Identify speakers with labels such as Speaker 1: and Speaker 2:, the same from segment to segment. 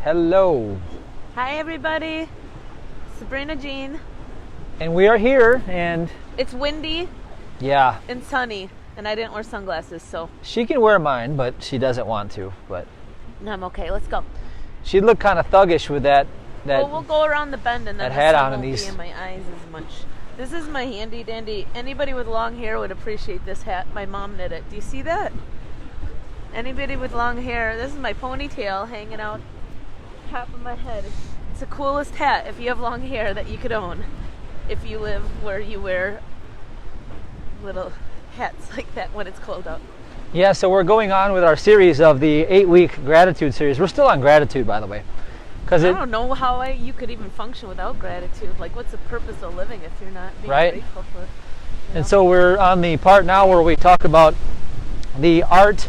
Speaker 1: Hello.
Speaker 2: Hi everybody, Sabrina Jean.
Speaker 1: And we are here, and
Speaker 2: It's windy
Speaker 1: yeah,
Speaker 2: and sunny, and I didn't wear sunglasses, so
Speaker 1: she can wear mine, but she doesn't want to. But
Speaker 2: no, I'm okay. Let's go.
Speaker 1: she'd look kind of thuggish with that.
Speaker 2: Well, we'll go around the bend, and then
Speaker 1: that
Speaker 2: the
Speaker 1: hat
Speaker 2: sun
Speaker 1: on and
Speaker 2: won't
Speaker 1: these-
Speaker 2: be in my eyes as much. This is my handy dandy. Anybody with long hair would appreciate this hat. My mom knit it. Do you see that? Anybody with long hair? This is my ponytail hanging out top of my head. It's the coolest hat if you have long hair that you could own. If you live where you wear little hats like that when it's cold out.
Speaker 1: Yeah, so we're going on with our series of the 8-week gratitude series. We're still on gratitude, by the way.
Speaker 2: I don't know how you could even function without gratitude. Like, what's the purpose of living if you're not being grateful for it?
Speaker 1: And so we're on the part now where we talk about the art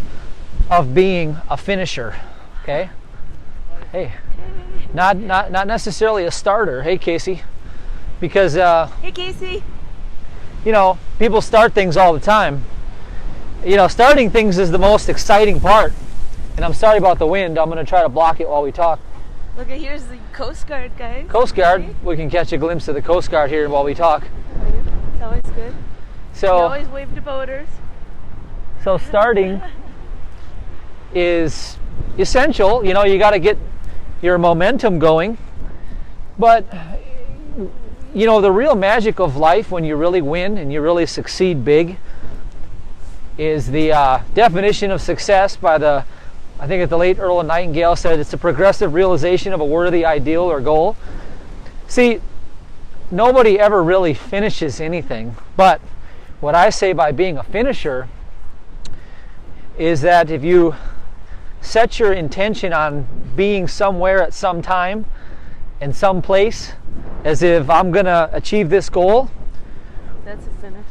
Speaker 1: of being a finisher. Okay? Hey. Not necessarily a starter. Hey, Casey. Because
Speaker 2: Hey, Casey.
Speaker 1: you know, people start things all the time. You know, starting things is the most exciting part. And I'm sorry about the wind. I'm going to try to block it while we talk.
Speaker 2: Look, here's the Coast Guard, guys.
Speaker 1: Coast Guard.
Speaker 2: See?
Speaker 1: We can catch a glimpse of the Coast Guard here while we talk.
Speaker 2: It's always good.
Speaker 1: So,
Speaker 2: You always wave to boaters.
Speaker 1: so starting is essential. You know, you got to get your momentum going. But, you know, the real magic of life when you really win and you really succeed big is the definition of success by I think it's the late Earl Nightingale said, it's a progressive realization of a worthy ideal or goal. See, nobody ever really finishes anything, but what I say by being a finisher is that if you set your intention on being somewhere at some time and some place, as if I'm going to achieve this goal,
Speaker 2: That's a finish.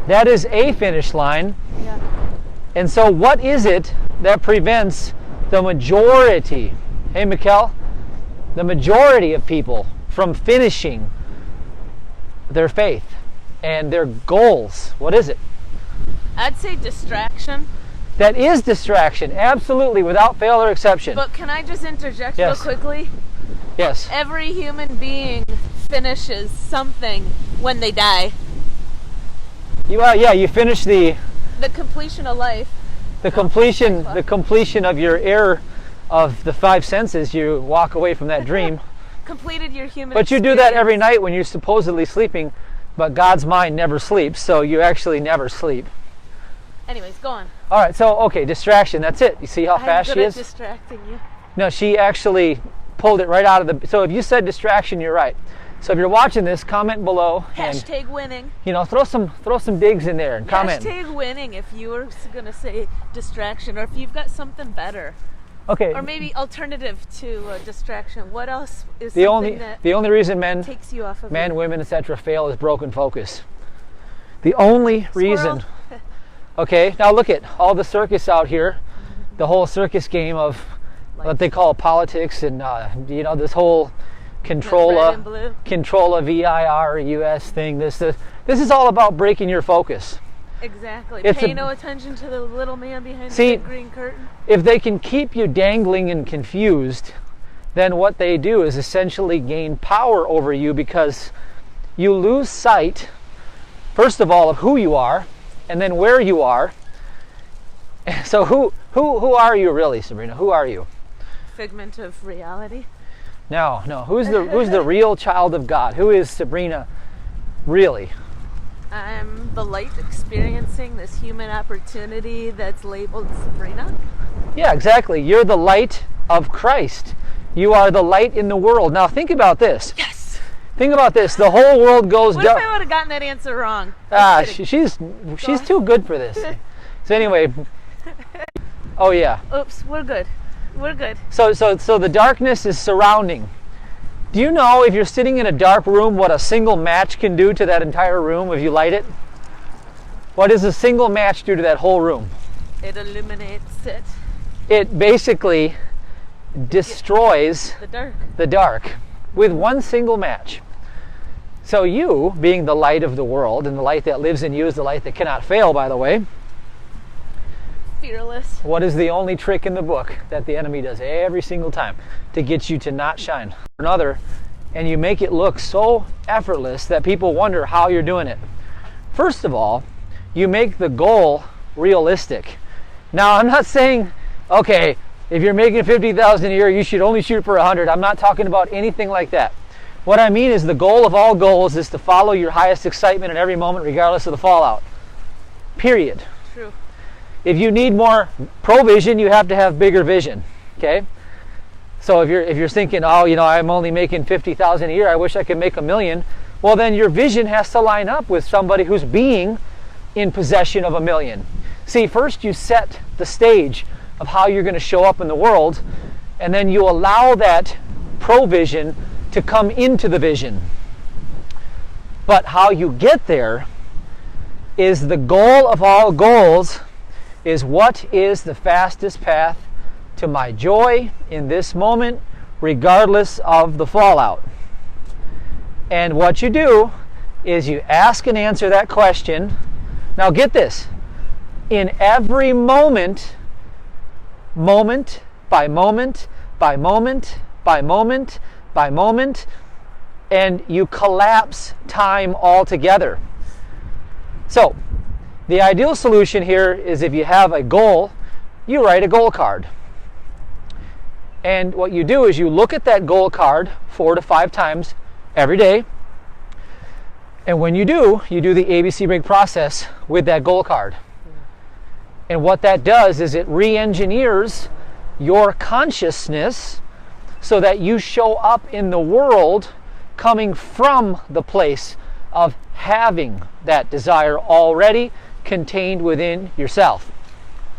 Speaker 1: that is a finish line.
Speaker 2: Yeah.
Speaker 1: And so what is it that prevents the majority, hey Mikkel, the majority of people from finishing their faith and their goals? What is it?
Speaker 2: I'd say distraction.
Speaker 1: That is distraction, absolutely, without fail or exception.
Speaker 2: But can I just interject
Speaker 1: Yes.
Speaker 2: real quickly?
Speaker 1: Yes.
Speaker 2: Every human being finishes something when they die.
Speaker 1: You finish the
Speaker 2: completion of life.
Speaker 1: completion of your air of the 5 senses. You walk away from that dream.
Speaker 2: Completed your human
Speaker 1: But you do that every night when you're supposedly sleeping, but God's mind never sleeps, so you actually never sleep.
Speaker 2: Anyways, go on.
Speaker 1: All right, so, okay, distraction, that's it. You see how fast
Speaker 2: I'm
Speaker 1: she
Speaker 2: good
Speaker 1: is?
Speaker 2: at distracting you.
Speaker 1: No, she actually pulled it right out of the... So if you said distraction, you're right. So if you're watching this, comment below.
Speaker 2: Hashtag winning.
Speaker 1: You know, throw some digs in there and comment.
Speaker 2: Hashtag winning if you were going to say distraction, or if you've got something better.
Speaker 1: Okay.
Speaker 2: Or maybe alternative to distraction. What else is
Speaker 1: the
Speaker 2: something that
Speaker 1: only reason men,
Speaker 2: takes you off of
Speaker 1: women, etc. fail is broken focus. The only reason. Okay, now look at all the circus out here, the whole circus game of what they call politics and you know, this whole controlla VIRUS thing. This is all about breaking your focus.
Speaker 2: Exactly. Pay no attention to the little man behind the green curtain.
Speaker 1: If they can keep you dangling and confused, then what they do is essentially gain power over you, because you lose sight, first of all, of who you are, and then where you are. So who are you really, Sabrina? Who are you?
Speaker 2: Figment of reality.
Speaker 1: No. Who's the real child of God? Who is Sabrina really?
Speaker 2: I'm the light experiencing this human opportunity that's labeled Sabrina.
Speaker 1: Yeah, exactly. You're the light of Christ. You are the light in the world. Now think about this.
Speaker 2: Yes.
Speaker 1: Think about this. The whole world goes
Speaker 2: What if I would have gotten that answer wrong?
Speaker 1: She's too good for this. So anyway. Oh yeah.
Speaker 2: Oops, we're good. We're good.
Speaker 1: So the darkness is surrounding. Do you know, if you're sitting in a dark room, what a single match can do to that entire room if you light it? What does a single match do to that whole room?
Speaker 2: It illuminates it.
Speaker 1: It basically destroys the dark with one single match. So you, being the light of the world, and the light that lives in you is the light that cannot fail, by the way,
Speaker 2: fearless.
Speaker 1: What is the only trick in the book that the enemy does every single time to get you to not shine? Another, and you make it look so effortless that people wonder how you're doing it. First of all, you make the goal realistic. Now, I'm not saying, okay, if you're making $50,000 a year, you should only shoot for 100. I'm not talking about anything like that. What I mean is the goal of all goals is to follow your highest excitement in every moment, regardless of the fallout. Period.
Speaker 2: True.
Speaker 1: If you need more provision, you have to have bigger vision. Okay? So if you're thinking, oh, I'm only making $50,000 a year, I wish I could make $1 million. Well, then your vision has to line up with somebody who's being in possession of $1 million. See, first you set the stage of how you're going to show up in the world, and then you allow that provision to come into the vision. But how you get there is the goal of all goals is what is the fastest path to my joy in this moment, regardless of the fallout. And what you do is you ask and answer that question. Now get this. In every moment, moment by moment by moment by moment by moment, and you collapse time altogether. So, the ideal solution here is if you have a goal, you write a goal card. And what you do is you look at that goal card 4 to 5 times every day. And when you do the ABC break process with that goal card. And what that does is it re-engineers your consciousness so that you show up in the world coming from the place of having that desire already contained within yourself.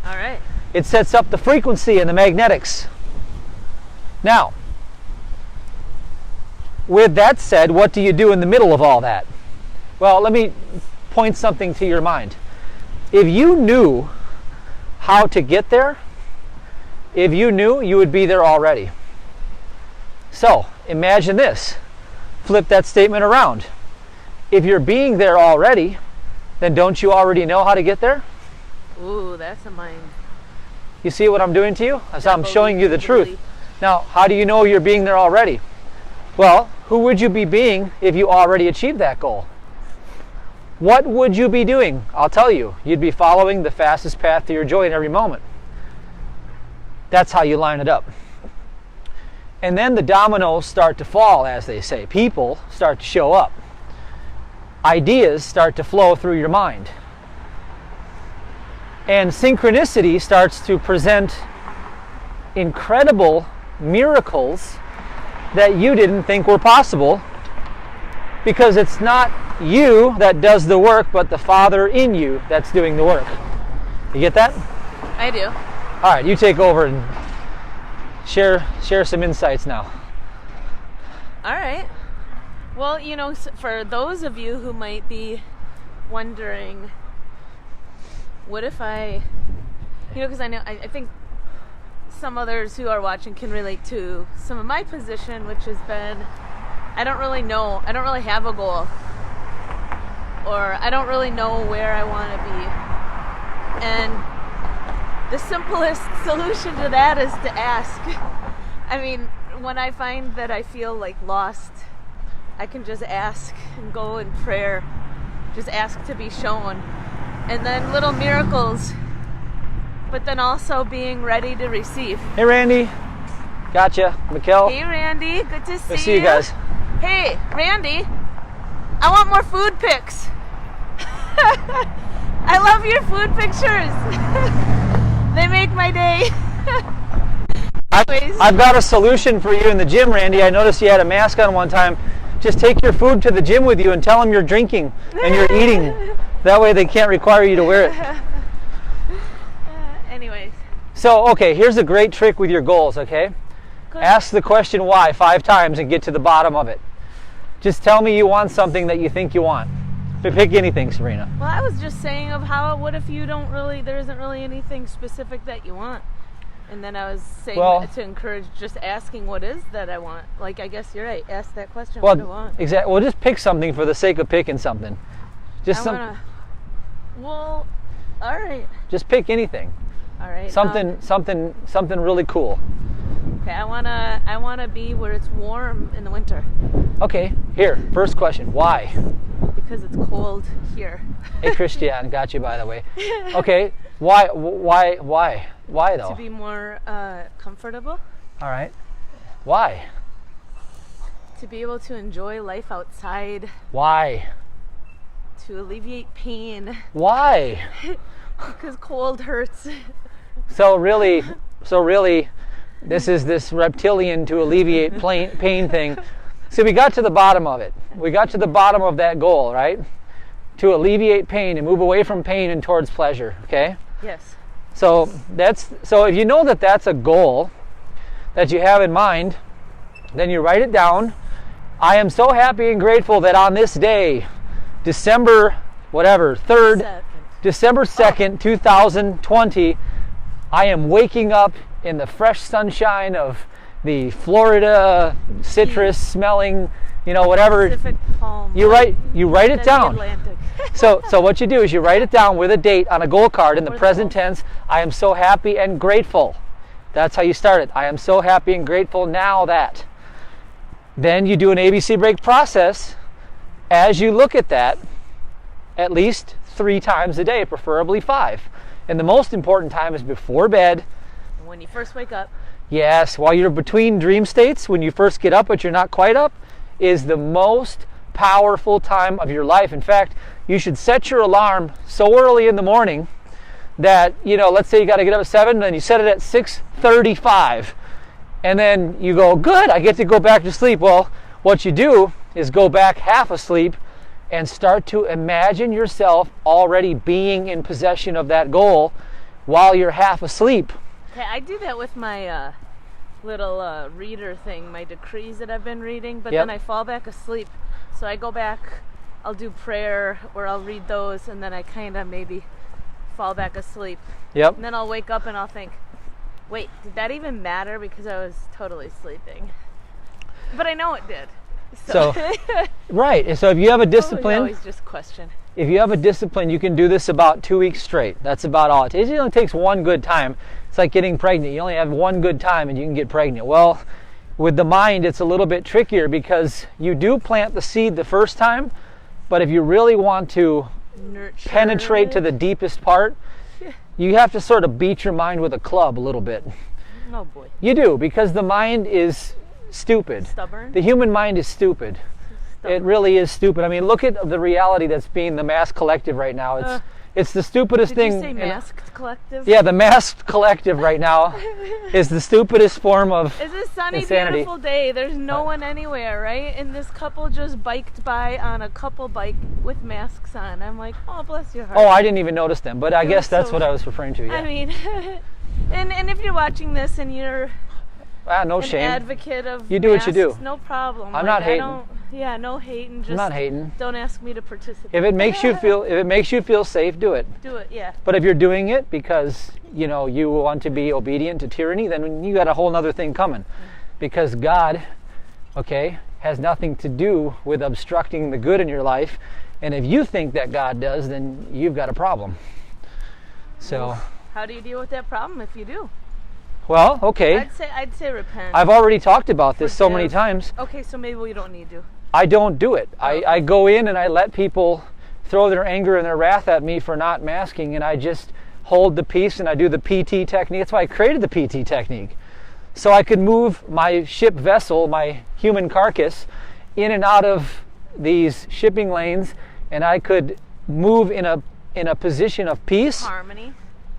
Speaker 2: All right.
Speaker 1: It sets up the frequency and the magnetics. Now, with that said, what do you do in the middle of all that? Well, let me point something to your mind. If you knew how to get there, if you knew, you would be there already. So, imagine this. Flip that statement around. If you're being there already, then don't you already know how to get there?
Speaker 2: Ooh, that's a mind.
Speaker 1: You see what I'm doing to you? As I'm showing you the truth. Now, how do you know you're being there already? Well, who would you be being if you already achieved that goal? What would you be doing? I'll tell you. You'd be following the fastest path to your joy in every moment. That's how you line it up. And then the dominoes start to fall, as they say. People start to show up. Ideas start to flow through your mind. And synchronicity starts to present incredible miracles that you didn't think were possible, because it's not you that does the work, but the Father in you that's doing the work. You get that?
Speaker 2: I do.
Speaker 1: All right, you take over and share some insights now.
Speaker 2: All right. Well, for those of you who might be wondering, what if because I think some others who are watching can relate to some of my position, which has been, I don't really know. I don't really have a goal. Or I don't really know where I want to be. And the simplest solution to that is to ask. I mean, when I find that I feel like lost, I can just ask and go in prayer. Just ask to be shown. And then little miracles, but then also being ready to receive.
Speaker 1: Hey, Randy. Gotcha. Mikkel.
Speaker 2: Hey, Randy. Good to see you.
Speaker 1: Good to see you guys.
Speaker 2: Hey, Randy. I want more food pics. I love your food pictures. They make my day.
Speaker 1: I've got a solution for you in the gym, Randy. I noticed you had a mask on one time. Just take your food to the gym with you and tell them you're drinking and you're eating. That way they can't require you to wear it.
Speaker 2: Anyways.
Speaker 1: So, okay, here's a great trick with your goals, okay?
Speaker 2: Good.
Speaker 1: Ask the question why 5 times and get to the bottom of it. Just tell me you want something that you think you want. Pick anything, Serena.
Speaker 2: Well, I was just saying what if you there isn't really anything specific that you want? And then I was saying to encourage just asking what is that I want. Like, I guess you're right. Ask that question, what do I want?
Speaker 1: Exactly. Well, just pick something for the sake of picking something.
Speaker 2: Well, all right.
Speaker 1: Just pick anything.
Speaker 2: All right.
Speaker 1: Something really cool.
Speaker 2: Okay, I wanna be where it's warm in the winter.
Speaker 1: Okay, here, first question. Why?
Speaker 2: Because it's cold here.
Speaker 1: Hey, Christiane, got you, by the way. Okay, why though?
Speaker 2: To be more comfortable.
Speaker 1: All right. Why?
Speaker 2: To be able to enjoy life outside.
Speaker 1: Why?
Speaker 2: To alleviate pain.
Speaker 1: Why?
Speaker 2: Because cold hurts.
Speaker 1: So really, this is this reptilian to alleviate pain thing. So we got to the bottom of it. We got to the bottom of that goal, right? To alleviate pain and move away from pain and towards pleasure, okay?
Speaker 2: Yes.
Speaker 1: So if you know that that's a goal that you have in mind, then you write it down. I am so happy and grateful that on this day, December 2nd, 2020, I am waking up in the fresh sunshine of the Florida citrus smelling, whatever.
Speaker 2: Pacific palm.
Speaker 1: You write it down.
Speaker 2: Atlantic.
Speaker 1: So what you do is you write it down with a date on a goal card in the present tense. I am so happy and grateful. That's how you start it. I am so happy and grateful now that. Then you do an ABC break process as you look at that at least 3 times a day, preferably 5. And the most important time is before bed.
Speaker 2: When you first wake up.
Speaker 1: Yes, while you're between dream states, when you first get up but you're not quite up, is the most powerful time of your life. In fact, you should set your alarm so early in the morning that, let's say you got to get up at 7, then you set it at 6:35. And then you go, good, I get to go back to sleep. Well, what you do is go back half asleep and start to imagine yourself already being in possession of that goal while you're half asleep.
Speaker 2: Okay, I do that with my little reader thing, my decrees that I've been reading, but then I fall back asleep. So I go back, I'll do prayer, or I'll read those, and then I kind of maybe fall back asleep.
Speaker 1: Yep.
Speaker 2: And then I'll wake up and I'll think, wait, did that even matter? Because I was totally sleeping. But I know it did.
Speaker 1: So right. So if you have a discipline,
Speaker 2: always just question.
Speaker 1: If you have a discipline, you can do this about 2 weeks straight. That's about all. It only takes one good time. It's like getting pregnant. You only have one good time and you can get pregnant. Well, with the mind, it's a little bit trickier because you do plant the seed the first time, but if you really want to penetrate to the deepest part, you have to sort of beat your mind with a club a little bit.
Speaker 2: Oh boy.
Speaker 1: You do, because the mind is stupid.
Speaker 2: Stubborn?
Speaker 1: The human mind is stupid. It really is stupid. I mean, look at the reality that's being the mass collective right now. It's the stupidest thing.
Speaker 2: Did you say masked collective?
Speaker 1: Yeah, the masked collective right now is the stupidest form of
Speaker 2: It's a sunny,
Speaker 1: insanity.
Speaker 2: beautiful day. There's no one anywhere, right? And this couple just biked by on a couple bike with masks on. I'm like, oh, bless your heart.
Speaker 1: Oh, I didn't even notice them, but I guess that's
Speaker 2: so-
Speaker 1: what I was referring to. Yeah.
Speaker 2: I mean, and if you're watching this and you're
Speaker 1: no
Speaker 2: an
Speaker 1: shame.
Speaker 2: advocate of
Speaker 1: You do what you do.
Speaker 2: masks, no problem.
Speaker 1: I'm not hating.
Speaker 2: Yeah, no hating. Just
Speaker 1: I'm not hating.
Speaker 2: Don't ask me to participate.
Speaker 1: If it makes you feel safe, do it.
Speaker 2: Do it, yeah.
Speaker 1: But if you're doing it because you want to be obedient to tyranny, then you got a whole other thing coming, because God, has nothing to do with obstructing the good in your life, and if you think that God does, then you've got a problem. So,
Speaker 2: how do you deal with that problem if you do?
Speaker 1: well, okay.
Speaker 2: I'd say repent.
Speaker 1: I've already talked about this so many
Speaker 2: Forgive.
Speaker 1: times.
Speaker 2: Okay, so maybe we don't need to.
Speaker 1: I don't do it. I go in and I let people throw their anger and their wrath at me for not masking, and I just hold the peace and I do the PT technique. That's why I created the PT technique. So I could move my ship vessel, my human carcass, in and out of these shipping lanes, and I could move in a position of peace
Speaker 2: Harmony.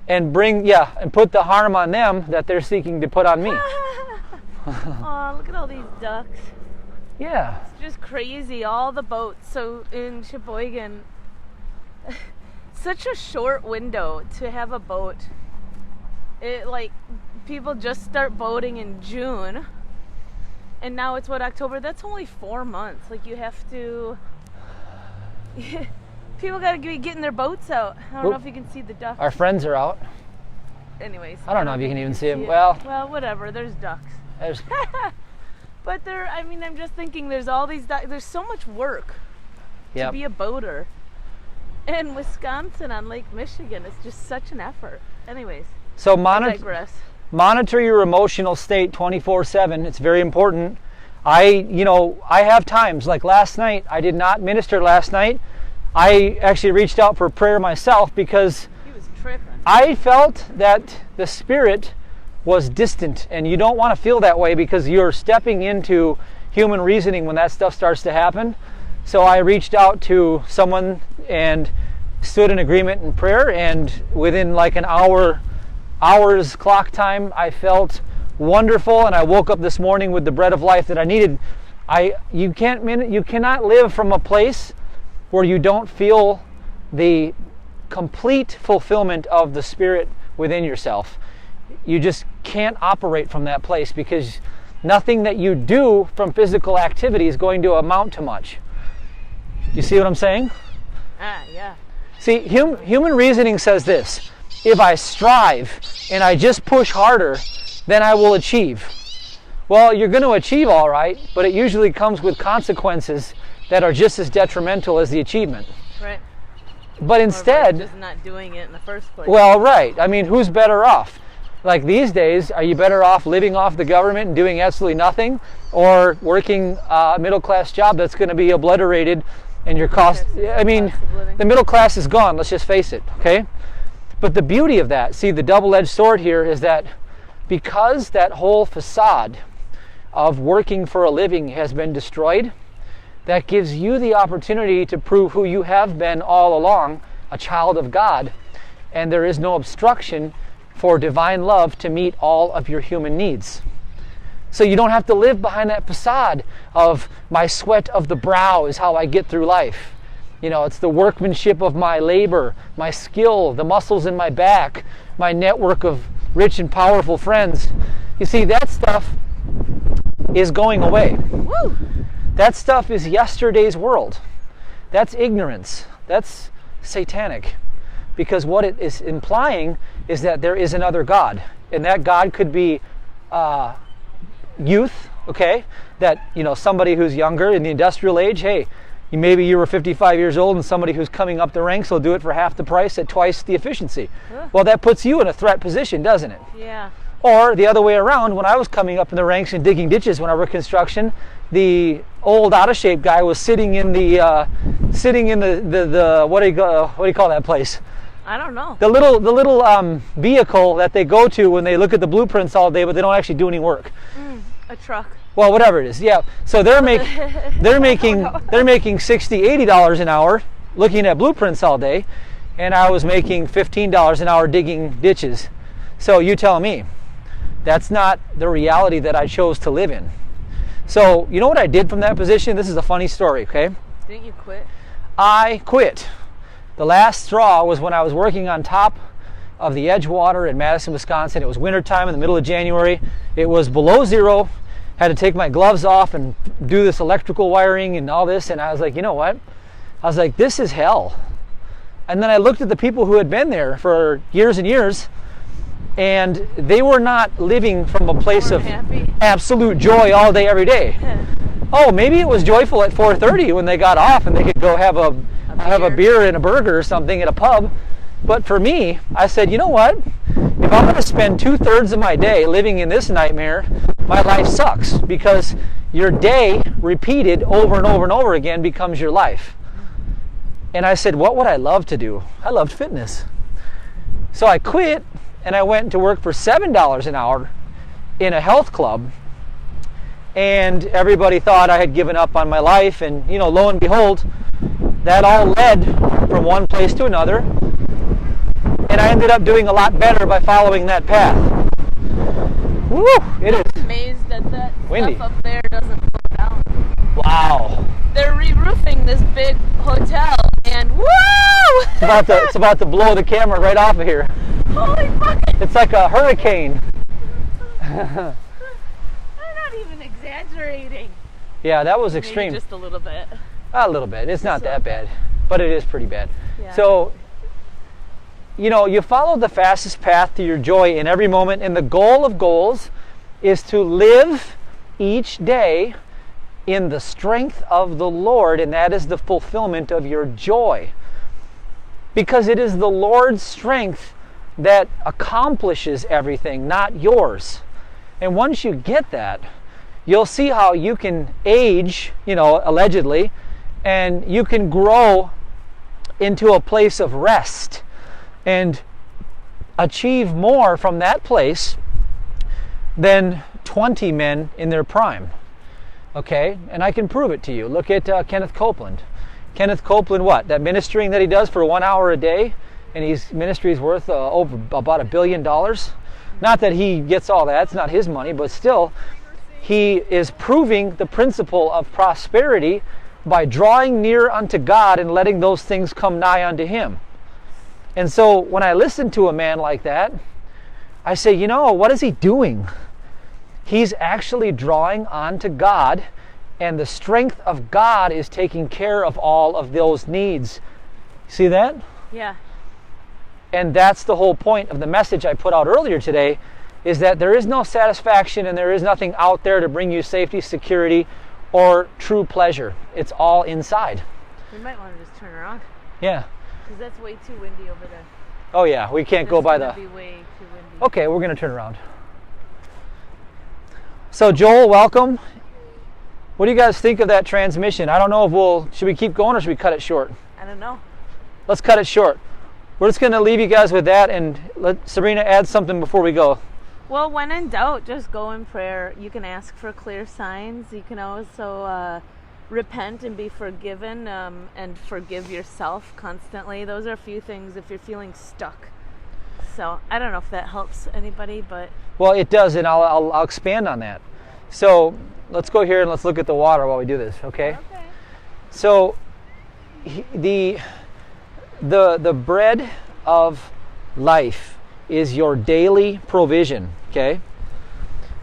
Speaker 1: and put the harm on them that they're seeking to put on me.
Speaker 2: Oh, look at all these ducks.
Speaker 1: Yeah.
Speaker 2: It's just crazy. All the boats. So in Sheboygan, such a short window to have a boat. People just start boating in June, and now it's October. That's only 4 months. You have to. People gotta be getting their boats out. I don't know if you can see the ducks.
Speaker 1: Our friends are out.
Speaker 2: Anyways.
Speaker 1: I don't know if you can even see them.
Speaker 2: it.
Speaker 1: Well,
Speaker 2: whatever. There's ducks.
Speaker 1: there's,
Speaker 2: But I'm just thinking there's all these ducks. There's so much work to be a boater. And Wisconsin on Lake Michigan is just such an effort. Anyways.
Speaker 1: So
Speaker 2: I digress.
Speaker 1: monitor your emotional state 24/7. It's very important. I have times like last night. I did not minister last night. I actually reached out for prayer myself because
Speaker 2: He was tripping.
Speaker 1: I felt that the Spirit was distant, and you don't want to feel that way because you're stepping into human reasoning when that stuff starts to happen. So I reached out to someone and stood in agreement in prayer, and within like an hour's clock time, I felt wonderful, and I woke up this morning with the bread of life that I needed. You cannot live from a place where you don't feel the complete fulfillment of the Spirit within yourself. You just can't operate from that place because nothing that you do from physical activity is going to amount to much. You see what I'm saying?
Speaker 2: Yeah.
Speaker 1: See, human reasoning says this: if I strive and I just push harder, then I will achieve. Well, you're going to achieve all right, but it usually comes with consequences that are just as detrimental as the achievement.
Speaker 2: Right.
Speaker 1: But instead,
Speaker 2: just not doing it in the first place.
Speaker 1: well, right. I mean, who's better off? Like these days, are you better off living off the government and doing absolutely nothing, or working a middle-class job that's going to be obliterated and your cost? I mean, the middle class is gone. Let's just face it, okay? But the beauty of that, see, the double-edged sword here is that because that whole facade of working for a living has been destroyed, that gives you the opportunity to prove who you have been all along, a child of God, and there is no obstruction for divine love to meet all of your human needs. So you don't have to live behind that facade of my sweat of the brow is how I get through life. You know, it's the workmanship of my labor, my skill, the muscles in my back, my network of rich and powerful friends. You see, that stuff is going away.
Speaker 2: Woo!
Speaker 1: That stuff is yesterday's world. That's ignorance. That's satanic. Because what it is implying is that there is another God. And that God could be youth, okay? That, somebody who's younger in the industrial age, hey, maybe you were 55 years old and somebody who's coming up the ranks will do it for half the price at twice the efficiency. Well, that puts you in a threat position, doesn't it?
Speaker 2: Yeah.
Speaker 1: Or the other way around, when I was coming up in the ranks and digging ditches when I worked construction, the old out-of-shape guy was sitting in the what do you call that place?
Speaker 2: I don't know.
Speaker 1: The little vehicle that they go to when they look at the blueprints all day, but they don't actually do any work.
Speaker 2: A truck.
Speaker 1: Well, whatever it is, yeah. So they're making $60-$80 an hour looking at blueprints all day, and I was making $15 an hour digging ditches. So you tell me, that's not the reality that I chose to live in. So you know what I did from that position? This is a funny story, okay?
Speaker 2: Didn't you quit?
Speaker 1: I quit. The last straw was when I was working on top of the Edgewater in Madison, Wisconsin. It was wintertime in the middle of January. It was below zero. Had to take my gloves off and do this electrical wiring and all this. And I was like, you know what? I was like, this is hell. And then I looked at the people who had been there for years and years, and they were not living from a place of absolute joy all day, every day. Oh, maybe it was joyful at 4:30 when they got off and they could go have a beer and a burger or something at a pub. But for me, I said, you know what? If I'm going to spend 2/3 of my day living in this nightmare, my life sucks, because your day repeated over and over and over again becomes your life. And I said, what would I love to do? I loved fitness. So I quit and I went to work for $7 an hour in a health club. And everybody thought I had given up on my life, and lo and behold, that all led from one place to another, and I ended up doing a lot better by following that path. Woo! It is
Speaker 2: amazed that
Speaker 1: windy
Speaker 2: stuff up there doesn't slow down.
Speaker 1: Wow!
Speaker 2: They're re-roofing this big hotel, and woo!
Speaker 1: It's about to blow the camera right off of here.
Speaker 2: Holy fuck!
Speaker 1: It's like a hurricane.
Speaker 2: I'm not even exaggerating.
Speaker 1: Yeah, that was extreme.
Speaker 2: Maybe just a little bit.
Speaker 1: A little bit. It's not that bad, but it is pretty bad.
Speaker 2: Yeah.
Speaker 1: So, you follow the fastest path to your joy in every moment, and the goal of goals is to live each day in the strength of the Lord, and that is the fulfillment of your joy. Because it is the Lord's strength that accomplishes everything, not yours. And once you get that, you'll see how you can age, allegedly, and you can grow into a place of rest and achieve more from that place than 20 men in their prime. Okay? And I can prove it to you. Look at Kenneth Copeland. Kenneth Copeland, what? That ministering that he does for 1 hour a day, and his ministry is worth over about $1 billion. Not that he gets all that, it's not his money, but still, he is proving the principle of prosperity by drawing near unto God and letting those things come nigh unto him. And so when I listen to a man like that, I say, what is he doing? He's actually drawing on to God, and the strength of God is taking care of all of those needs. See that?
Speaker 2: Yeah.
Speaker 1: And that's the whole point of the message I put out earlier today, is that there is no satisfaction and there is nothing out there to bring you safety, security, or true pleasure. It's all inside.
Speaker 2: We might want to just turn around.
Speaker 1: Yeah.
Speaker 2: Because that's way too windy over there.
Speaker 1: Oh yeah, we can't go by the...
Speaker 2: Be way too windy.
Speaker 1: Okay, we're going to turn around. So Joel, welcome. What do you guys think of that transmission? I don't know if should we keep going or should we cut it short?
Speaker 2: I don't know.
Speaker 1: Let's cut it short. We're just going to leave you guys with that and let Sabrina add something before we go.
Speaker 2: Well, when in doubt, just go in prayer. You can ask for clear signs. You can also repent and be forgiven, and forgive yourself constantly. Those are a few things if you're feeling stuck. So I don't know if that helps anybody, but... Well,
Speaker 1: it does, and I'll expand on that. So let's go here and let's look at the water while we do this, okay?
Speaker 2: Okay.
Speaker 1: So the bread of life is your daily provision, okay?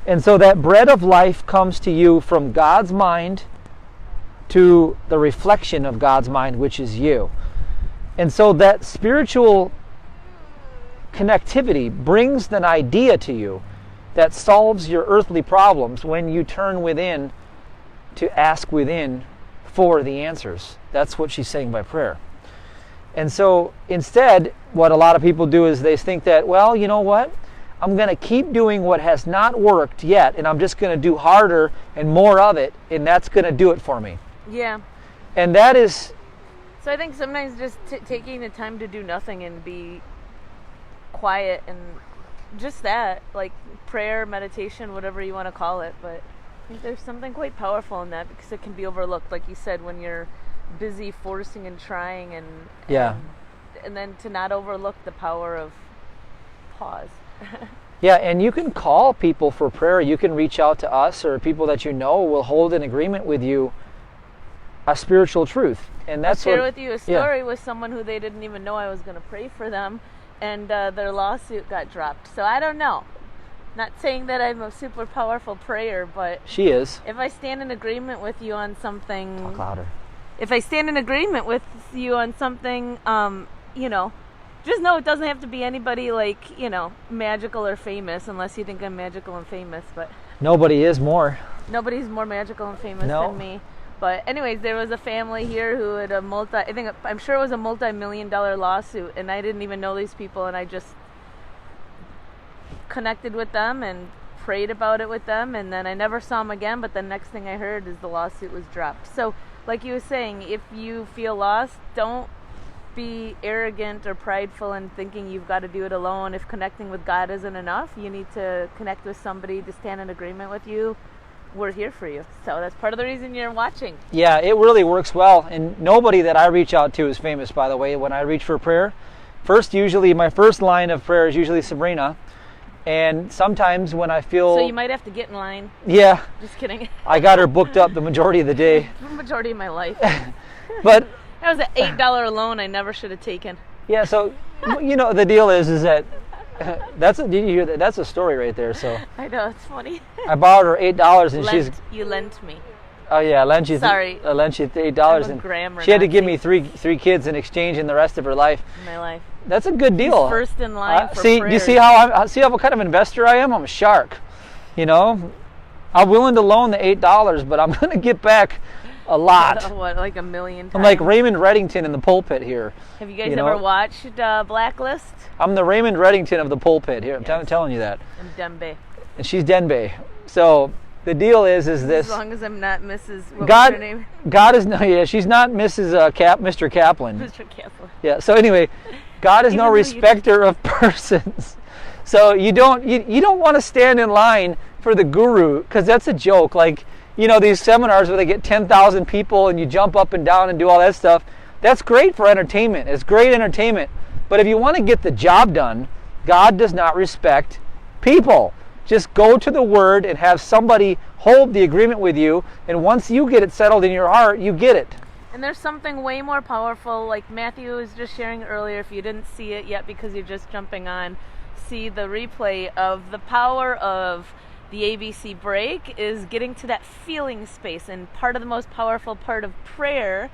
Speaker 1: And so that bread of life comes to you from God's mind to the reflection of God's mind, which is you. And so that spiritual connectivity brings an idea to you that solves your earthly problems when you turn within to ask within for the answers. That's what she's saying by prayer. And so instead, what a lot of people do is they think that, well, you know what? I'm going to keep doing what has not worked yet, and I'm just going to do harder and more of it, and that's going to do it for me.
Speaker 2: Yeah.
Speaker 1: And that is...
Speaker 2: So I think sometimes just taking the time to do nothing and be quiet and just that, like prayer, meditation, whatever you want to call it. But I think there's something quite powerful in that because it can be overlooked, like you said, when you're busy forcing and trying and then to not overlook the power of pause.
Speaker 1: Yeah, and you can call people for prayer. You can reach out to us or people that you know will hold in agreement with you a spiritual truth. And that's
Speaker 2: I'll share with you a story with someone who they didn't even know I was going to pray for them, and their lawsuit got dropped. So I don't know. Not saying that I'm a super powerful prayer, but
Speaker 1: she is.
Speaker 2: If I stand in agreement with you on something,
Speaker 1: talk louder.
Speaker 2: If I stand in agreement with you on something, just know it doesn't have to be anybody magical or famous, unless you think I'm magical and famous. But
Speaker 1: nobody is more.
Speaker 2: Nobody's more magical and famous than me. But anyways, there was a family here who had I'm sure it was a multi-million-dollar lawsuit, and I didn't even know these people, and I just connected with them and prayed about it with them, and then I never saw them again. But the next thing I heard is the lawsuit was dropped. So, like you were saying, if you feel lost, don't be arrogant or prideful in thinking you've got to do it alone. If connecting with God isn't enough, you need to connect with somebody to stand in agreement with you. We're here for you. So that's part of the reason you're watching. Yeah, it really works well. And nobody that I reach out to is famous, by the way, when I reach for prayer. My first line of prayer is usually Sabrina. And sometimes when I feel... So you might have to get in line. Yeah. Just kidding. I got her booked up the majority of the day. The majority of my life. But... That was an $8 loan I never should have taken. Yeah, so, the deal is that... did you hear that? That's a story right there. So I know, it's funny. I borrowed her $8 and You lent me. Oh yeah, I lent you. Sorry. I lent you $8 and she had to give me three kids in exchange in the rest of her life. My life. That's a good deal. He's first in line for prayers. Do you see how what kind of investor I am? I'm a shark. I'm willing to loan the $8, but I'm going to get back
Speaker 1: A lot.
Speaker 2: What, like a million times?
Speaker 1: I'm like Raymond Reddington in the pulpit here.
Speaker 2: Have you guys ever watched Blacklist?
Speaker 1: I'm the Raymond Reddington of the pulpit here. I'm telling you that.
Speaker 2: I'm Dembe.
Speaker 1: And she's Denbei. So the deal is this.
Speaker 2: As long as I'm not Mrs. What
Speaker 1: God,
Speaker 2: was her name?
Speaker 1: God is no. Yeah, she's not Mrs. Mr. Kaplan.
Speaker 2: Mr. Kaplan.
Speaker 1: Yeah. So anyway, God is no respecter of persons. So you don't want to stand in line for the guru, because that's a joke. Like, these seminars where they get 10,000 people and you jump up and down and do all that stuff. That's great for entertainment. It's great entertainment. But if you want to get the job done, God does not respect people. Just go to the Word and have somebody hold the agreement with you, and once you get it settled in your heart, you get it.
Speaker 2: And there's something way more powerful, like Matthew was just sharing earlier. If you didn't see it yet because you're just jumping on, see the replay of the power of the ABC break is getting to that feeling space. And part of the most powerful part of prayer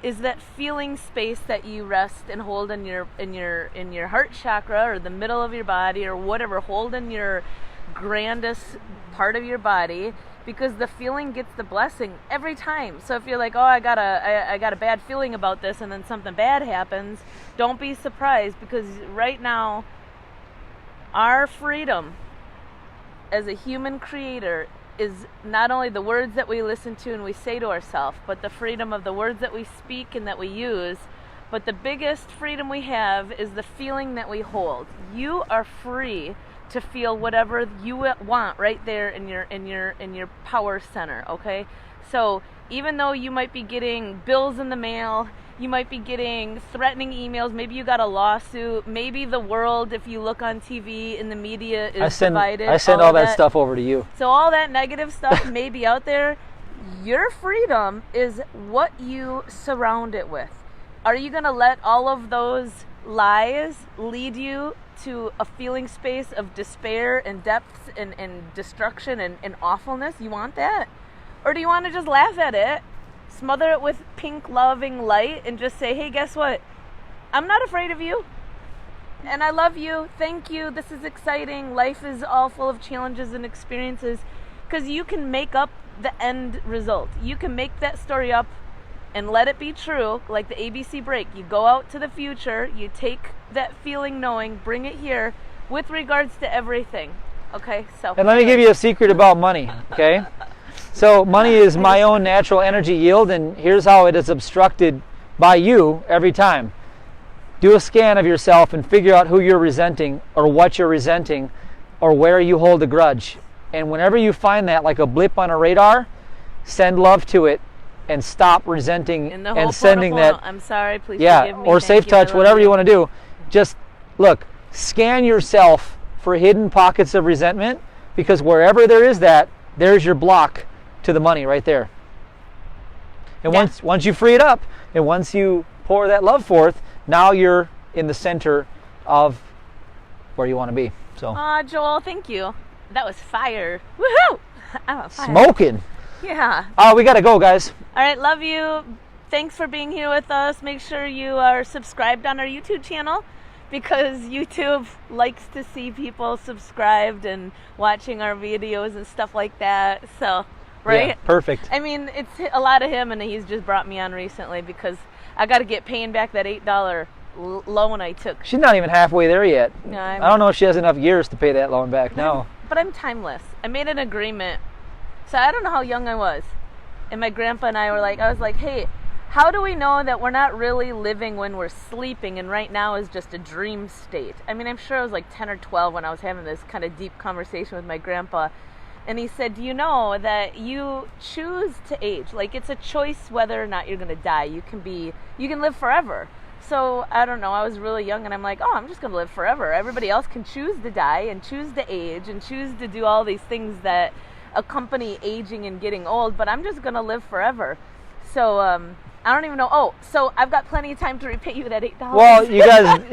Speaker 2: is that feeling space that you rest and hold in your heart chakra, or the middle of your body, or whatever. Hold in your grandest part of your body, because the feeling gets the blessing every time. So if you're like, oh, I got a bad feeling about this, and then something bad happens, don't be surprised, because right now our freedom as a human creator is not only the words that we listen to and we say to ourselves, but the freedom of the words that we speak and that we use. But the biggest freedom we have is the feeling that we hold. You are free to feel whatever you want right there in your power center, okay? So even though you might be getting bills in the mail, you might be getting threatening emails, maybe you got a lawsuit, maybe the world, if you look on TV and the media is divided.
Speaker 1: I send all that stuff over to you.
Speaker 2: So all that negative stuff may be out there. Your freedom is what you surround it with. Are you going to let all of those lies lead you to a feeling space of despair and depth and destruction and awfulness? You want that? Or do you want to just laugh at it, smother it with pink loving light, and just say, hey, guess what? I'm not afraid of you. And I love you. Thank you. This is exciting. Life is all full of challenges and experiences, because you can make up the end result. You can make that story up and let it be true, like the ABC break. You go out to the future, you take that feeling knowing, bring it here with regards to everything. Okay, so.
Speaker 1: And let me give you a secret about money, okay? So money is my own natural energy yield, and here's how it is obstructed by you every time. Do a scan of yourself and figure out who you're resenting, or what you're resenting, or where you hold a grudge. And whenever you find that, like a blip on a radar, send love to it and stop resenting and sending that.
Speaker 2: I'm sorry, please forgive me.
Speaker 1: Or safe touch, whatever you want to do. Just look, scan yourself for hidden pockets of resentment, because wherever there is that, there's your block to the money right there. And once you free it up, and once you pour that love forth, now you're in the center of where you want to be. So.
Speaker 2: Joel, thank you. That was fire. Woohoo! I'm on fire.
Speaker 1: Smoking.
Speaker 2: Yeah.
Speaker 1: We got to go, guys.
Speaker 2: All right, love you. Thanks for being here with us. Make sure you are subscribed on our YouTube channel, because YouTube likes to see people subscribed and watching our videos and stuff like that. So, right?
Speaker 1: Yeah, perfect.
Speaker 2: I mean, it's a lot of him, and he's just brought me on recently because I got to get paying back that $8 loan I took.
Speaker 1: She's not even halfway there yet.
Speaker 2: No,
Speaker 1: I don't know if she has enough years to pay that loan back now.
Speaker 2: But I'm timeless. I made an agreement. So I don't know how young I was. And my grandpa and I were like, I was like, hey, how do we know that we're not really living when we're sleeping, and right now is just a dream state? I mean, I'm sure I was like 10 or 12 when I was having this kind of deep conversation with my grandpa. And he said, do you know that you choose to age? Like, it's a choice whether or not you're going to die. You can live forever. So, I don't know, I was really young, and I'm like, oh, I'm just going to live forever. Everybody else can choose to die and choose to age and choose to do all these things that accompany aging and getting old, but I'm just going to live forever. So, I don't even know. Oh, so I've got plenty of time to repay you that $8.
Speaker 1: Well, you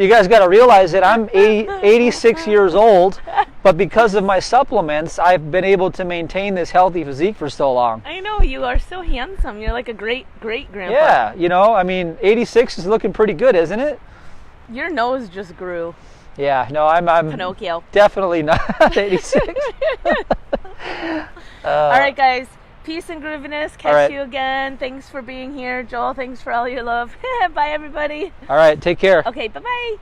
Speaker 1: guys got to realize that I'm 86 years old, but because of my supplements, I've been able to maintain this healthy physique for so long.
Speaker 2: I know, you are so handsome. You're like a great grandpa.
Speaker 1: Yeah, I mean, 86 is looking pretty good, isn't it?
Speaker 2: Your nose just grew.
Speaker 1: Yeah, no, I'm
Speaker 2: Pinocchio.
Speaker 1: Definitely not 86.
Speaker 2: All right, guys. Peace and grooviness.
Speaker 1: All right.
Speaker 2: Catch you again. Thanks for being here. Joel, thanks for all your love. Bye, everybody.
Speaker 1: All right, take care.
Speaker 2: Okay, bye-bye.